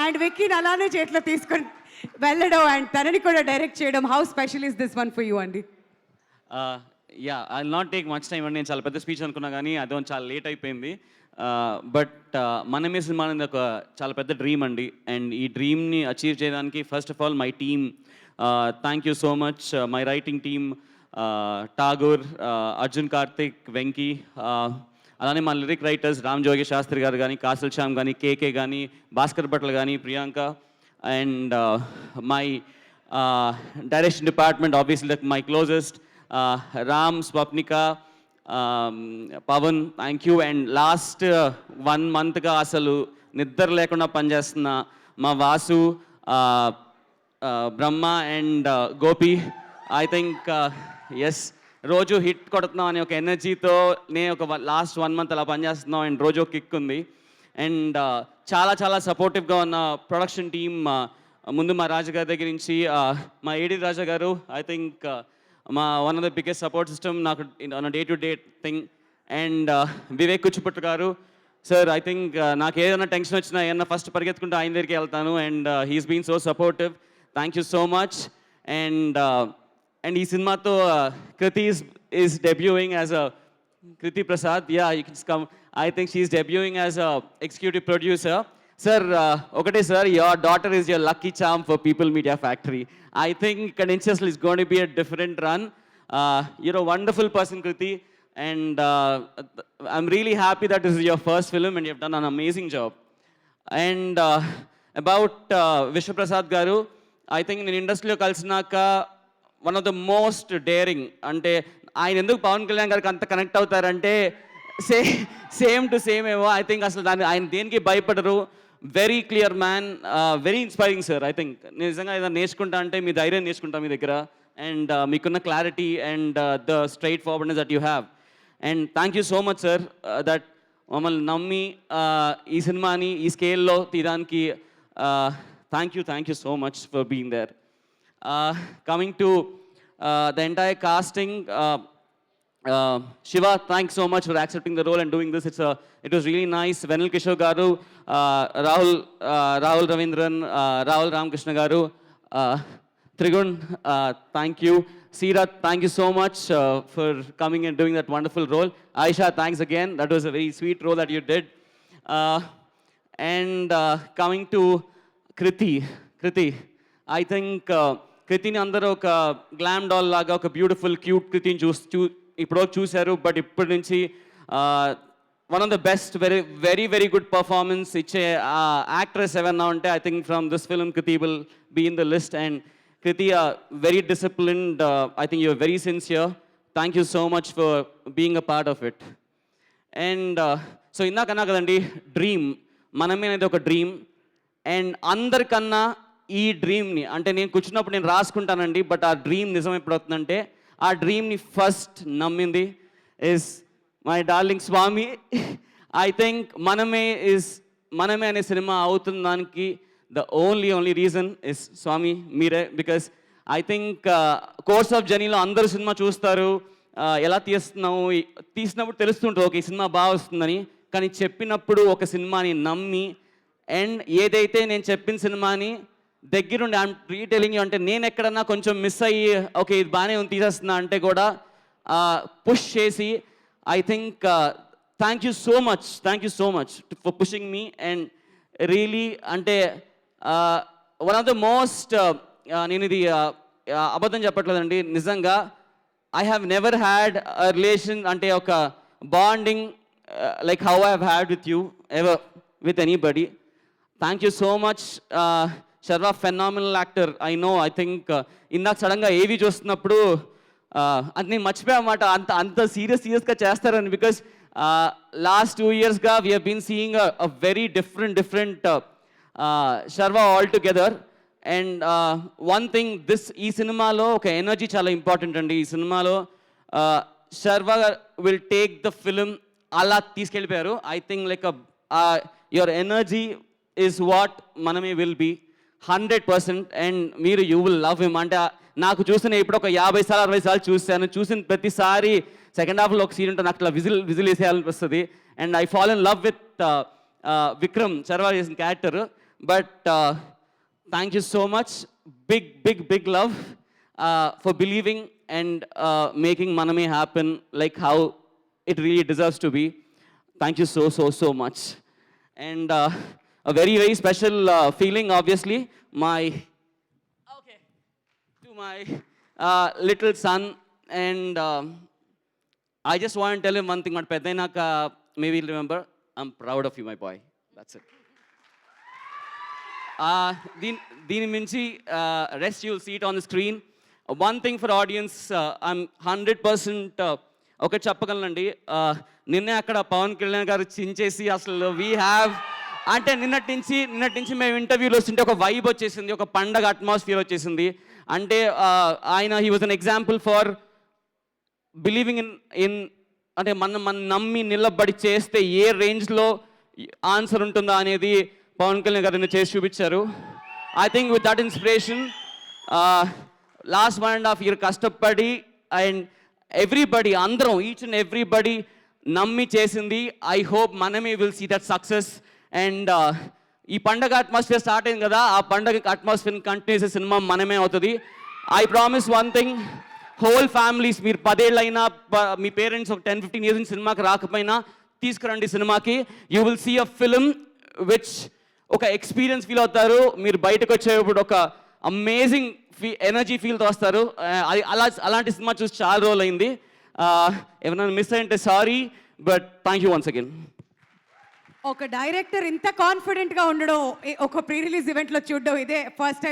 And విక్కీని అలానే చేతిలో తీసుకొని వెళ్ళడం అండ్ తనని కూడా డైరెక్ట్ చేయడం, how special is this one for you అండి? Yeah, I not take much time అండి. నేను చాలా పెద్ద స్పీచ్ అనుకున్నా కానీ అదో చాలా లేట్ అయిపోయింది. బట్ మనమే సినిమా అనేది ఒక చాలా పెద్ద డ్రీమ్ అండి. అండ్ ఈ డ్రీమ్ని అచీవ్ చేయడానికి first of all my team, thank you so much. My writing team, Tagore, Arjun, Karthik, Venky, అలానే మా లిరిక్ రైటర్స్ రామ్ జోగి శాస్త్రి గారు కానీ, కాసల్ శ్యామ్ కానీ, కేకే కానీ, భాస్కర్ భట్ల కానీ, Priyanka, and my direction department, obviously my closest, Ram, Swapnika, Pavan, thank you. And last 1 monthగా అసలు నిద్ర లేకుండా పనిచేస్తున్న మా Vasu, Brahma and Gopi. I think yes, రోజు హిట్ కొడుతున్నాం అనే ఒక ఎనర్జీతో నేను ఒక లాస్ట్ 1 month అలా పనిచేస్తున్నాం. అండ్ రోజు ఒక కిక్ ఉంది. అండ్ చాలా చాలా సపోర్టివ్గా ఉన్న ప్రొడక్షన్ టీమ్, ముందు మా రాజుగారి దగ్గర నుంచి మా AD Raja garu, I think మా one of the biggest support system నాకు day to day thing. And Vivek Kuchiputtu garu sir, I think నాకు ఏదైనా టెన్షన్ వచ్చినా ఏదైనా ఫస్ట్ పరిగెత్తుకుంటూ ఆయన దగ్గరికి వెళ్తాను. And he's been so supportive, thank you so much. And ఈ సినిమాతో Kriti is debuting as a Kriti Prasad. Yeah, you can come. I think she is debuting as a executive producer. Sir, ఒకటే sir, your daughter is your lucky charm for People Media Factory. I think ఇక్కడ నుంచి అసలు it's gonna be a different run. You're a wonderful person Kriti, and I'm really happy that is your first film and you have done an amazing job. And about Vishwaprasad garu, I think నేను ఇండస్ట్రీలో కలిసినాక one of the most daring, అంటే ఆయన ఎందుకు పవన్ కళ్యాణ్ గారికి అంత connect అవుతారంటే same to same ఏమో. ఐ థింక్ అసలు ఆయన దేనికి భయపడరు. Very clear man, very inspiring sir. I think నిజంగా ఏదైనా నేర్చుకుంటా అంటే మీ ధైర్యం నేర్చుకుంటా మీ దగ్గర, అండ్ మీకున్న clarity and the straightforwardness that you have. And thank you so much sir that మమ్మల్ని నమ్మి ఈ సినిమాని ఈ స్కేల్లో తీయడానికి thank you so much for being there. Coming to the entire casting, Shiva, thanks so much for accepting the role and doing this. It was really nice. Venal Kishore garu, Rahul Ravindran, Rahul Ramakrishna garu, Trigun, thank you. Seerath, thank you so much for coming and doing that wonderful role. Aisha, thanks again. That was a very sweet role that you did. And coming to Kriti, I think కృతిని అందరూ ఒక glam doll లాగా ఒక beautiful cute కృతిని ఇప్పుడు చూశారు. But ఇప్పటి నుంచి one of the best, very very good performance ఇచ్చే actress ఎవరన్నా ఉంటే I think from this film Kriti will be in the list. And Kriti very disciplined, I think you're very sincere. Thank you so much for being a part of it. And so ఇందాకన్నా కదండి, dream మనమే అనేది ఒక dream. And అందరికన్నా ఈ డ్రీమ్ని, అంటే నేను కూర్చున్నప్పుడు నేను రాసుకుంటానండి, బట్ ఆ డ్రీమ్ నిజం ఎప్పుడు అవుతుందంటే, ఆ డ్రీమ్ని ఫస్ట్ నమ్మింది is my darling Swamy. I think Manamey అనే సినిమా అవుతున్న దానికి the only reason is Swamy, మీరే. Because I think course of జర్నీలో అందరూ సినిమా చూస్తారు, ఎలా తీసినప్పుడు తెలుస్తుంటుంది ఓకే ఈ సినిమా బాగా వస్తుందని. కానీ చెప్పినప్పుడు ఒక సినిమాని నమ్మి, అండ్ ఏదైతే నేను చెప్పిన సినిమాని దగ్గరుండి ఐఎమ్ రీటెలింగ్ యూ, అంటే నేను ఎక్కడన్నా కొంచెం మిస్ అయ్యి ఓకే ఇది బాగానే ఉంది తీసేస్తున్నా అంటే కూడా పుష్ చేసి, I think thank you so much for pushing me. And really అంటే వన్ ఆఫ్ ద మోస్ట్, నేను ఇది అబద్ధం చెప్పట్లేదండి, నిజంగా I have never had a relation, అంటే ఒక bonding like how I have had with you ever with anybody. Thank you so much Sharwa, phenomenal actor. I know, I think ఇందాక సడన్గా ఏవి చూస్తున్నప్పుడు అది నేను మర్చిపోయామాట అంత సీరియస్గా చేస్తారని. బికాస్ లాస్ట్ 2 yearsగా we have been seeing a very different Sharwa all together. And one thing, ఈ సినిమాలో ఒక ఎనర్జీ చాలా ఇంపార్టెంట్ అండి. ఈ సినిమాలో Sharwa will take the film, అలా తీసుకెళ్ళిపోయారు. I think like your energy is what Manamey will be 100%. And మీరు యూ విల్ లవ్ హిమ్. అంటే నాకు చూసిన ఇప్పుడు ఒక 50 సార్లు 60 సార్లు చూసిన ప్రతిసారి సెకండ్ హాఫ్లో ఒక సీన్ ఉంటే నాకు అట్లా విజిల్ వేసేయాలనిపిస్తుంది. And I fall in love with Vikram, Sharwa చేసిన character. But thank you so much. Big love for believing and making Maname happen like how it really deserves to be. Thank you so much. And a very special feeling, obviously, to my little son. And I just want to tell him one thing. Maybe he'll remember, I'm proud of you, my boy. That's it. దీని మించి rest you'll seat on the screen. One thing for audience, I'm 100% ఒకటి చెప్పగలనండి. నిన్నే అక్కడ పవన్ కళ్యాణ్ గారు చించేసి అసలు we have అంటే నిన్నటి నుంచి మేము ఇంటర్వ్యూలో వస్తుంటే ఒక వైబ్ వచ్చేసింది, ఒక పండగ అట్మాస్ఫియర్ వచ్చేసింది. అంటే ఆయన he was an example for believing in అంటే మనం నమ్మి నిలబడి చేస్తే ఏ రేంజ్లో ఆన్సర్ ఉంటుందా అనేది పవన్ కళ్యాణ్ గారు చేసి చూపించారు. I think with that inspiration last 1.5 year కష్టపడి అండ్ ఎవ్రీబడి అందరం ఈచ్ అండ్ ఎవ్రీబడి నమ్మి చేసింది. I hope Manamey will see that success. And ఈ పండగ అట్మాస్ఫియర్ స్టార్ట్ అయింది కదా, ఆ పండగ అట్మాస్ఫియర్ కంటిన్యూ చేసే సినిమా మనమే అవుతుంది. I promise one thing, whole families మీరు 10 ఏళ్ళైనా మీ పేరెంట్స్ ఒక 10-15 years సినిమాకి రాకపోయినా తీసుకురండి సినిమాకి. You will see a film which ఒక ఎక్స్పీరియన్స్ ఫీల్ అవుతారు. మీరు బయటకు వచ్చేటప్పుడు ఒక అమేజింగ్ ఎనర్జీ ఫీల్తో వస్తారు. అలాంటి సినిమా చూసి చాలా రోజులు అయింది. ఏమైనా మిస్ అయ్యంటే sorry, but thank you once again. ఒక డైరెక్టర్ ఇంత కాన్ఫిడెంట్గా ఉండడం, ఒక ప్రీ రిలీజ్ ఈవెంట్లో చూడడం ఇదే ఫస్ట్ టైం.